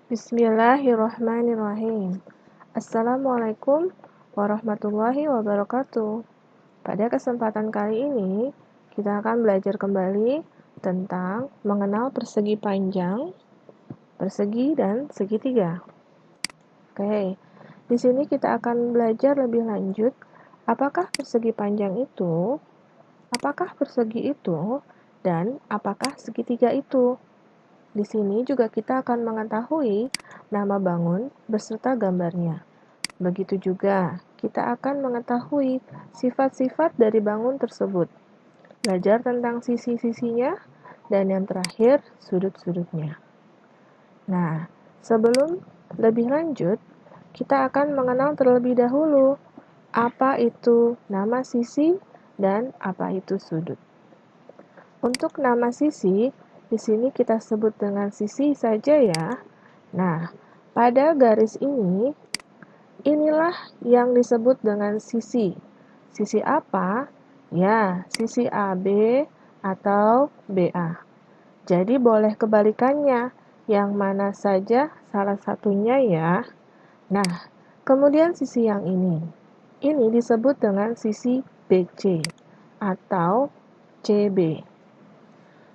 Bismillahirrahmanirrahim. Assalamualaikum warahmatullahi wabarakatuh. Pada kesempatan kali ini, kita akan belajar kembali tentang mengenal persegi panjang, persegi, dan segitiga. Oke, di sini kita akan belajar lebih lanjut apakah persegi panjang itu, apakah persegi itu, dan apakah segitiga itu. Di sini juga kita akan mengetahui nama bangun beserta gambarnya. Begitu juga, kita akan mengetahui sifat-sifat dari bangun tersebut. Belajar tentang sisi-sisinya, dan yang terakhir, sudut-sudutnya. Nah, sebelum lebih lanjut, kita akan mengenal terlebih dahulu apa itu nama sisi dan apa itu sudut. Untuk nama sisi, di sini kita sebut dengan sisi saja ya. Nah, pada garis ini, inilah yang disebut dengan sisi. Sisi apa? Ya, sisi AB atau BA. Jadi boleh kebalikannya, yang mana saja salah satunya ya. Nah, kemudian sisi yang ini. Ini disebut dengan sisi BC atau CB.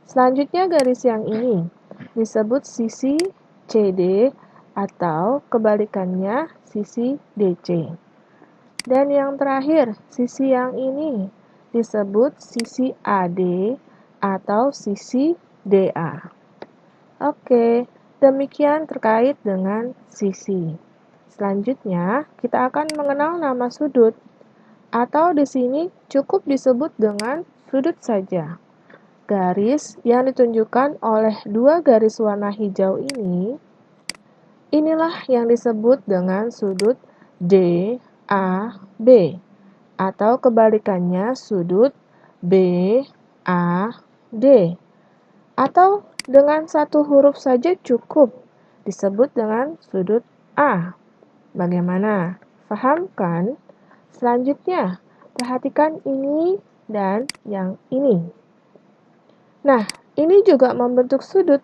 Selanjutnya garis yang ini disebut sisi CD atau kebalikannya sisi DC. Dan yang terakhir, sisi yang ini disebut sisi AD atau sisi DA. Oke, demikian terkait dengan sisi. Selanjutnya, kita akan mengenal nama sudut atau di sini cukup disebut dengan sudut saja. Garis yang ditunjukkan oleh dua garis warna hijau ini, inilah yang disebut dengan sudut DAB, atau kebalikannya sudut BAD, atau dengan satu huruf saja cukup disebut dengan sudut A. Bagaimana? Paham kan? Selanjutnya, perhatikan ini dan yang ini. Nah, ini juga membentuk sudut.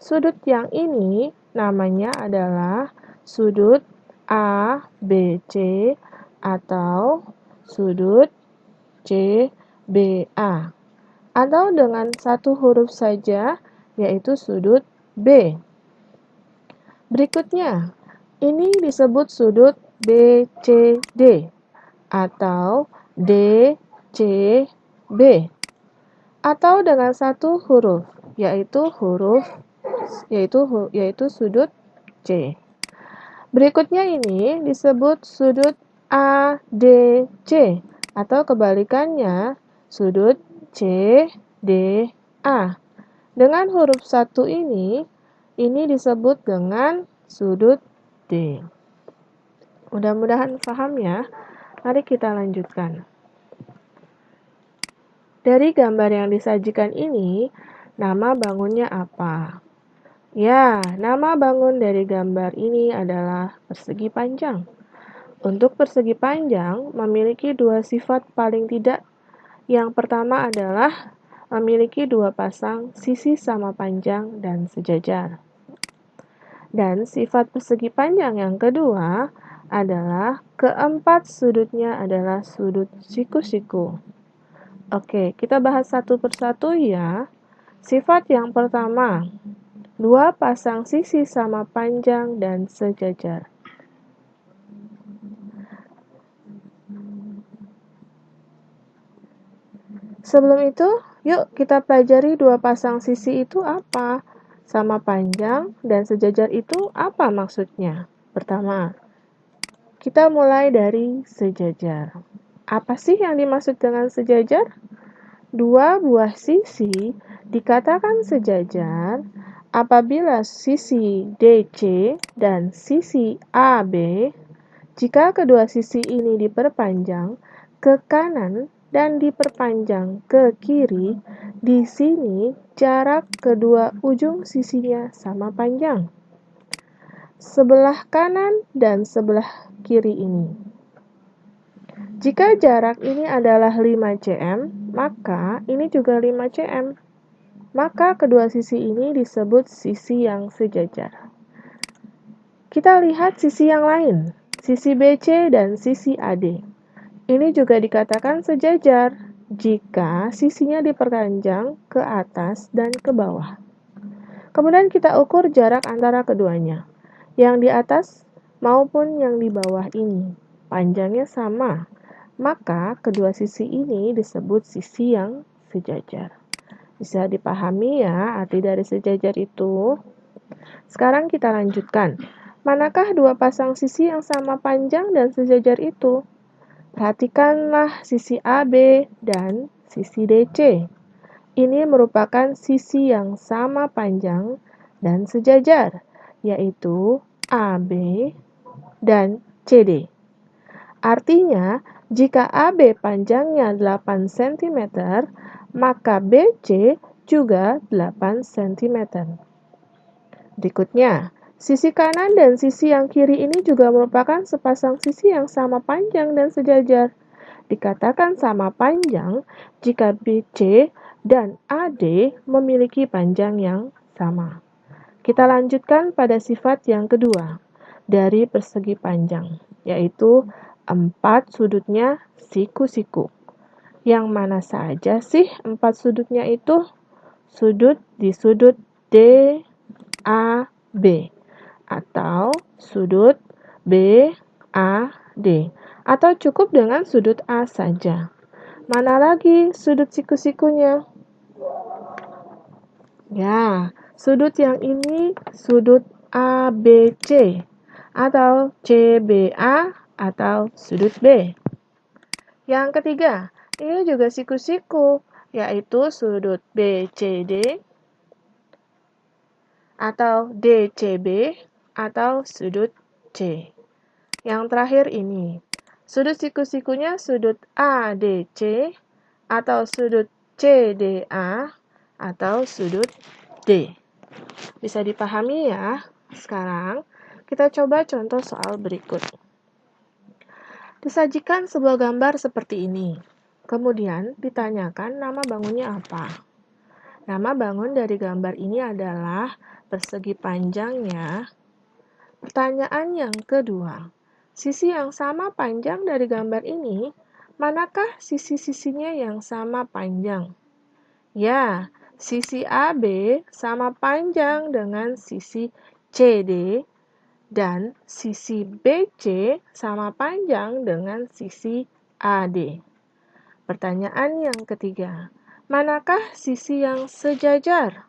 Sudut yang ini namanya adalah sudut ABC atau sudut CBA. Atau dengan satu huruf saja, yaitu sudut B. Berikutnya, ini disebut sudut BCD atau DCB. Atau dengan satu huruf, yaitu sudut C. Berikutnya ini disebut sudut ADC atau kebalikannya sudut CDA. Dengan huruf satu ini disebut dengan sudut D. Mudah-mudahan paham ya. Mari kita lanjutkan. Dari gambar yang disajikan ini, nama bangunnya apa? Ya, nama bangun dari gambar ini adalah persegi panjang. Untuk persegi panjang memiliki dua sifat paling tidak. Yang pertama adalah memiliki dua pasang sisi sama panjang dan sejajar. Dan sifat persegi panjang yang kedua adalah keempat sudutnya adalah sudut siku-siku. Oke, kita bahas satu persatu ya. Sifat yang pertama, dua pasang sisi sama panjang dan sejajar. Sebelum itu, yuk kita pelajari dua pasang sisi itu apa, sama panjang dan sejajar itu apa maksudnya. Pertama, kita mulai dari sejajar. Apa sih yang dimaksud dengan sejajar? Dua buah sisi dikatakan sejajar apabila sisi DC dan sisi AB, jika kedua sisi ini diperpanjang ke kanan dan diperpanjang ke kiri, di sini jarak kedua ujung sisinya sama panjang. Sebelah kanan dan sebelah kiri ini. Jika jarak ini adalah 5 cm, maka ini juga 5 cm. Maka kedua sisi ini disebut sisi yang sejajar. Kita lihat sisi yang lain, sisi BC dan sisi AD. Ini juga dikatakan sejajar jika sisinya diperpanjang ke atas dan ke bawah. Kemudian kita ukur jarak antara keduanya, yang di atas maupun yang di bawah ini. Panjangnya sama, maka kedua sisi ini disebut sisi yang sejajar. Bisa dipahami ya arti dari sejajar itu? Sekarang kita lanjutkan. Manakah dua pasang sisi yang sama panjang dan sejajar itu? Perhatikanlah sisi AB dan sisi DC. Ini merupakan sisi yang sama panjang dan sejajar, yaitu AB dan CD. Artinya, jika AB panjangnya 8 cm, maka BC juga 8 cm. Berikutnya, sisi kanan dan sisi yang kiri ini juga merupakan sepasang sisi yang sama panjang dan sejajar. Dikatakan sama panjang jika BC dan AD memiliki panjang yang sama. Kita lanjutkan pada sifat yang kedua dari persegi panjang, yaitu 4 sudutnya siku-siku. Yang mana saja sih 4 sudutnya itu? Sudut di sudut D, A, B, atau sudut B, A, D, atau cukup dengan sudut A saja. Mana lagi sudut siku-sikunya? Ya, sudut yang ini sudut ABC atau CBA atau sudut B. Yang ketiga, ini juga siku-siku, yaitu sudut BCD atau DCB atau sudut C. Yang terakhir ini, sudut siku-sikunya sudut ADC atau sudut CDA atau sudut D. Bisa dipahami ya? Sekarang kita coba contoh soal berikut. Disajikan sebuah gambar seperti ini. Kemudian ditanyakan nama bangunnya apa. Nama bangun dari gambar ini adalah persegi panjangnya. Pertanyaan yang kedua, sisi yang sama panjang dari gambar ini, manakah sisi-sisinya yang sama panjang? Ya, sisi AB sama panjang dengan sisi CD dan sisi BC sama panjang dengan sisi AD. Pertanyaan yang ketiga, manakah sisi yang sejajar?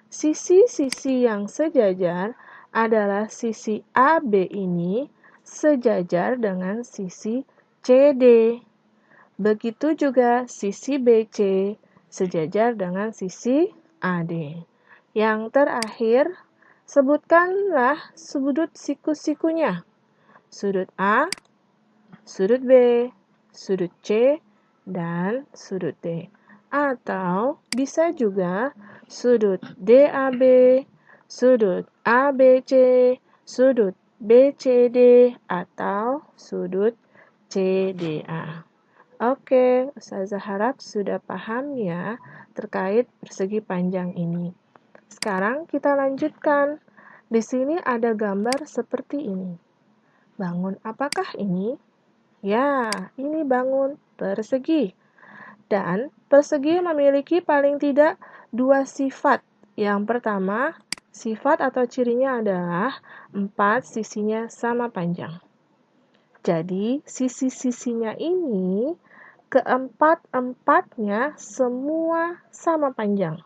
Sisi-sisi yang sejajar adalah sisi AB ini sejajar dengan sisi CD. Begitu juga sisi BC sejajar dengan sisi AD. Yang terakhir, sebutkanlah sudut siku-sikunya. Sudut A, sudut B, sudut C, dan sudut D. Atau bisa juga sudut DAB, sudut ABC, sudut BCD, atau sudut CDA. Oke, Ustazah harap sudah paham ya terkait persegi panjang ini. Sekarang kita lanjutkan. Di sini ada gambar seperti ini. Bangun apakah ini? Ya, ini bangun persegi. Dan persegi memiliki paling tidak dua sifat. Yang pertama, sifat atau cirinya adalah 4 sisinya sama panjang. Jadi, sisi-sisinya ini keempat-empatnya semua sama panjang.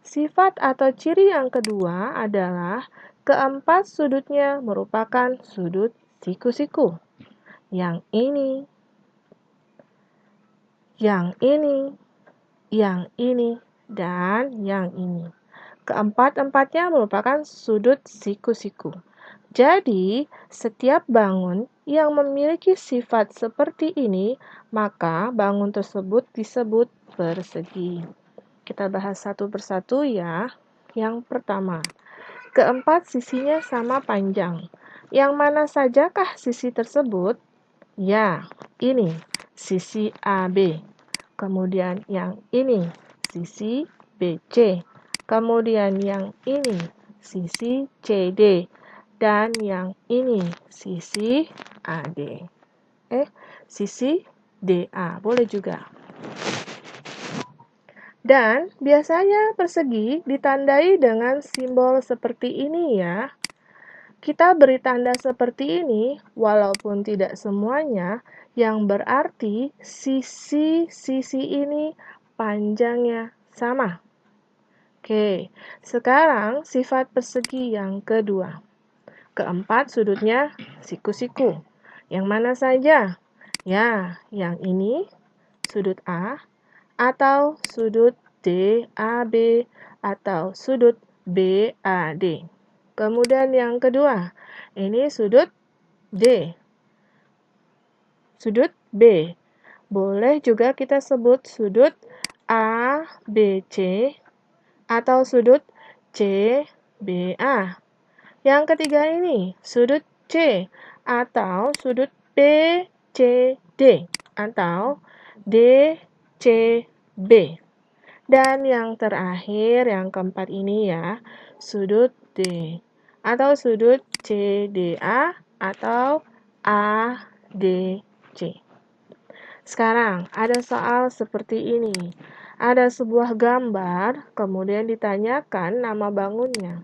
Sifat atau ciri yang kedua adalah keempat sudutnya merupakan sudut siku-siku. Yang ini, yang ini, yang ini, dan yang ini. Keempat-empatnya merupakan sudut siku-siku. Jadi, setiap bangun yang memiliki sifat seperti ini, maka bangun tersebut disebut persegi. Kita bahas satu persatu ya. Yang pertama, keempat sisinya sama panjang. Yang mana sajakah sisi tersebut? Ya, ini sisi AB. Kemudian yang ini sisi BC. Kemudian yang ini sisi CD. Dan yang ini sisi AD. Sisi DA, boleh juga. Dan biasanya persegi ditandai dengan simbol seperti ini ya. Kita beri tanda seperti ini walaupun tidak semuanya, yang berarti sisi-sisi ini panjangnya sama. Oke, sekarang sifat persegi yang kedua. Keempat, sudutnya siku-siku. Yang mana saja? Ya, yang ini sudut A, atau sudut DAB, atau sudut BAD. Kemudian yang kedua, ini sudut D. Sudut B. Boleh juga kita sebut sudut ABC atau sudut CBA. Yang ketiga ini, sudut C atau sudut BCD atau DCB. Dan yang terakhir, yang keempat ini ya, sudut D atau sudut CDA atau ADC. Sekarang, ada soal seperti ini. Ada sebuah gambar, kemudian ditanyakan nama bangunnya.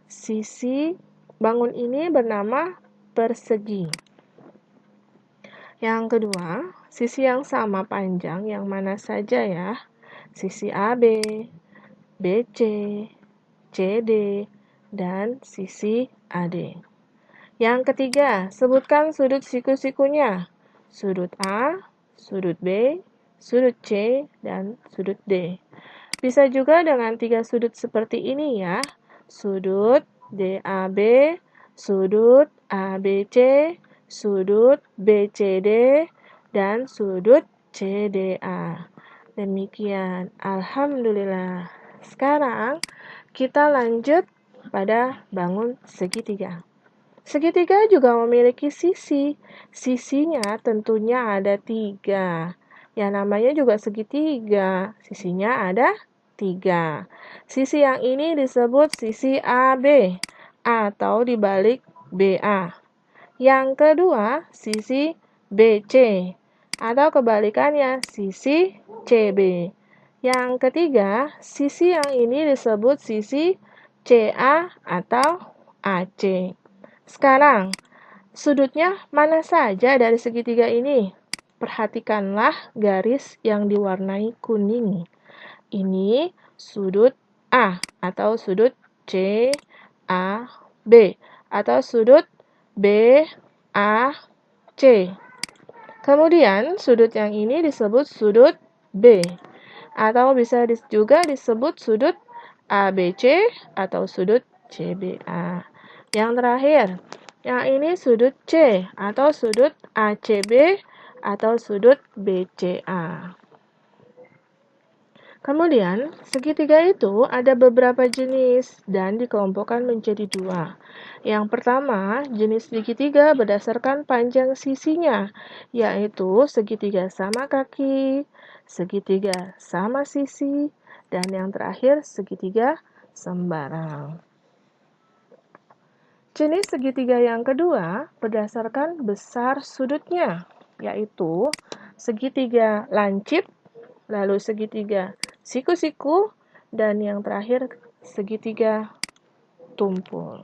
Sisi bangun ini bernama persegi. Yang kedua, sisi yang sama panjang yang mana saja ya? Sisi AB, BC, CD, dan sisi AD. Yang ketiga, sebutkan sudut siku-sikunya. Sudut A, sudut B, sudut C, dan sudut D. Bisa juga dengan 3 sudut seperti ini ya. Sudut DAB, sudut ABC, sudut BCD, dan sudut CDA. Demikian, alhamdulillah. Sekarang kita lanjut pada bangun segitiga. Segitiga juga memiliki sisi. Sisinya tentunya ada 3. Yang namanya juga segitiga. Sisinya ada 3. Sisi yang ini disebut sisi AB atau dibalik BA. Yang kedua, sisi BC atau kebalikannya sisi CB. Yang ketiga, sisi yang ini disebut sisi CA atau AC. Sekarang, sudutnya mana saja dari segitiga ini? Perhatikanlah garis yang diwarnai kuning. Ini sudut A atau sudut C, A, B atau sudut B, A, C. Kemudian, sudut yang ini disebut sudut B atau bisa juga disebut sudut ABC atau sudut CBA. Yang terakhir, yang ini sudut C atau sudut ACB atau sudut BCA. Kemudian, segitiga itu ada beberapa jenis dan dikelompokkan menjadi 2. Yang pertama, jenis segitiga berdasarkan panjang sisinya, yaitu segitiga sama kaki, segitiga sama sisi, dan yang terakhir segitiga sembarang. Jenis segitiga yang kedua berdasarkan besar sudutnya, yaitu segitiga lancip, lalu segitiga siku-siku, dan yang terakhir segitiga tumpul.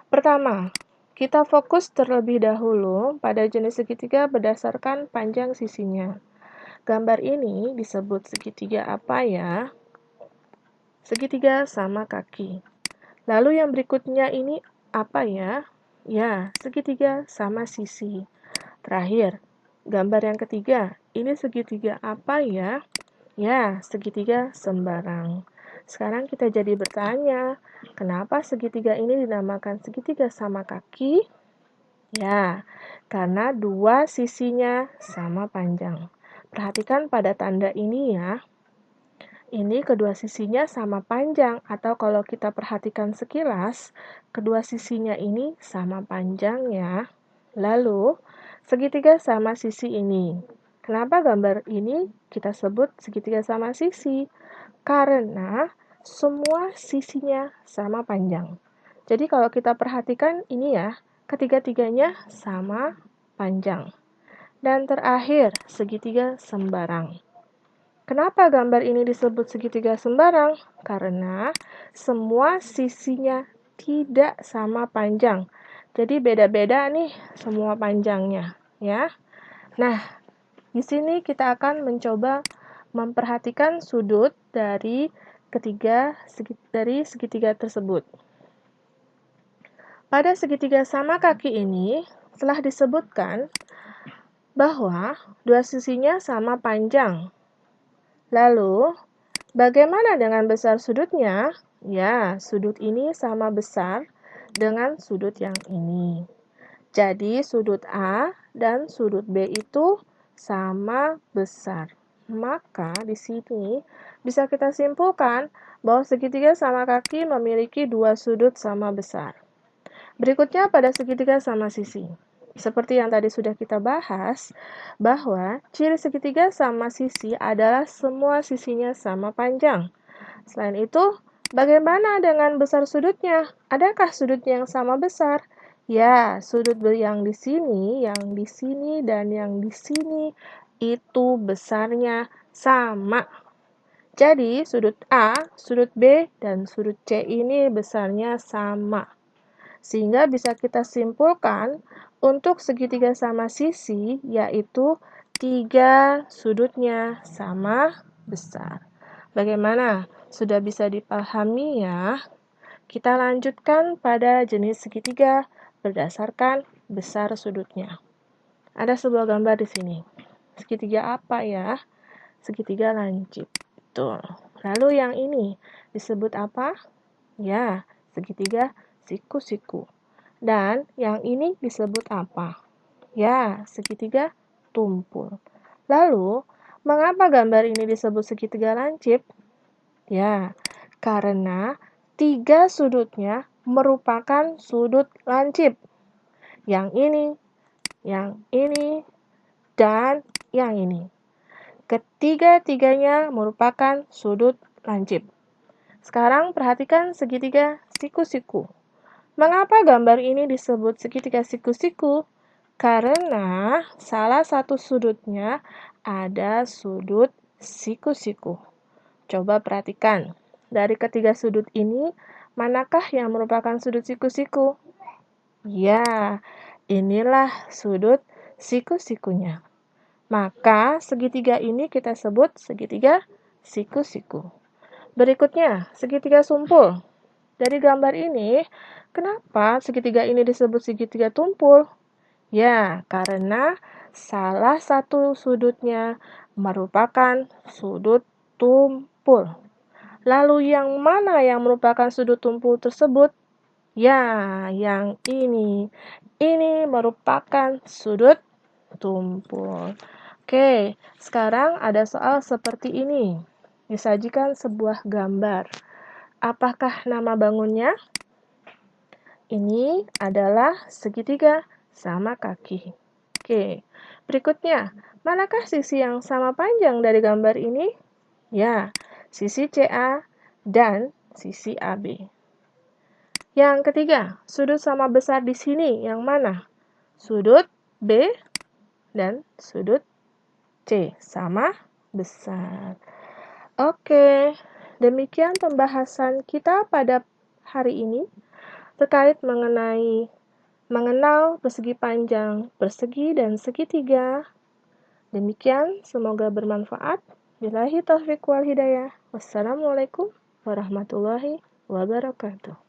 Pertama, kita fokus terlebih dahulu pada jenis segitiga berdasarkan panjang sisinya. Gambar ini disebut segitiga apa ya? Segitiga sama kaki. Lalu yang berikutnya ini apa ya? Ya, segitiga sama sisi. Terakhir, gambar yang ketiga, ini segitiga apa ya? Ya, segitiga sembarang. Sekarang kita jadi bertanya, kenapa segitiga ini dinamakan segitiga sama kaki? Ya, karena 2 sisinya sama panjang. Perhatikan pada tanda ini ya. Ini kedua sisinya sama panjang, atau kalau kita perhatikan sekilas, kedua sisinya ini sama panjang ya. Lalu, segitiga sama sisi ini. Kenapa gambar ini kita sebut segitiga sama sisi? Karena semua sisinya sama panjang. Jadi kalau kita perhatikan ini ya, ketiga-tiganya sama panjang. Dan terakhir, segitiga sembarang. Kenapa gambar ini disebut segitiga sembarang? Karena semua sisinya tidak sama panjang. Jadi beda-beda nih semua panjangnya, ya. Nah, di sini kita akan mencoba memperhatikan sudut dari segitiga tersebut. Pada segitiga sama kaki ini telah disebutkan bahwa dua sisinya sama panjang. Lalu, bagaimana dengan besar sudutnya? Ya, sudut ini sama besar dengan sudut yang ini. Jadi, sudut A dan sudut B itu sama besar. Maka, di sini bisa kita simpulkan bahwa segitiga sama kaki memiliki dua sudut sama besar. Berikutnya pada segitiga sama sisi. Seperti yang tadi sudah kita bahas, bahwa ciri segitiga sama sisi adalah semua sisinya sama panjang. Selain itu, bagaimana dengan besar sudutnya? Adakah sudutnya yang sama besar? Ya, sudut yang di sini, dan yang di sini itu besarnya sama. Jadi, sudut A, sudut B, dan sudut C ini besarnya sama. Sehingga bisa kita simpulkan untuk segitiga sama sisi, yaitu 3 sudutnya sama besar. Bagaimana? Sudah bisa dipahami ya? Kita lanjutkan pada jenis segitiga berdasarkan besar sudutnya. Ada sebuah gambar di sini. Segitiga apa ya? Segitiga lancip. Betul. Lalu yang ini disebut apa? Ya, segitiga siku-siku. Dan yang ini disebut apa? Ya, segitiga tumpul. Lalu, mengapa gambar ini disebut segitiga lancip? Ya, karena 3 sudutnya merupakan sudut lancip. Yang ini, dan yang ini. Ketiga-tiganya merupakan sudut lancip. Sekarang perhatikan segitiga siku-siku. Mengapa gambar ini disebut segitiga siku-siku? Karena salah satu sudutnya ada sudut siku-siku. Coba perhatikan, dari ketiga sudut ini, manakah yang merupakan sudut siku-siku? Ya, inilah sudut siku-sikunya. Maka segitiga ini kita sebut segitiga siku-siku. Berikutnya, segitiga sumpul. Dari gambar ini, kenapa segitiga ini disebut segitiga tumpul? Ya, karena salah satu sudutnya merupakan sudut tumpul. Lalu yang mana yang merupakan sudut tumpul tersebut? Ya, yang ini. Ini merupakan sudut tumpul. Oke, sekarang ada soal seperti ini. Disajikan sebuah gambar. Apakah nama bangunnya? Ini adalah segitiga sama kaki. Oke, berikutnya, manakah sisi yang sama panjang dari gambar ini? Ya, sisi CA dan sisi AB. Yang ketiga, sudut sama besar di sini yang mana? Sudut B dan sudut C sama besar. Oke, demikian pembahasan kita pada hari ini terkait mengenal persegi panjang, persegi, dan segitiga. Demikian, semoga bermanfaat. Billahi taufiq wal hidayah. Wassalamualaikum warahmatullahi wabarakatuh.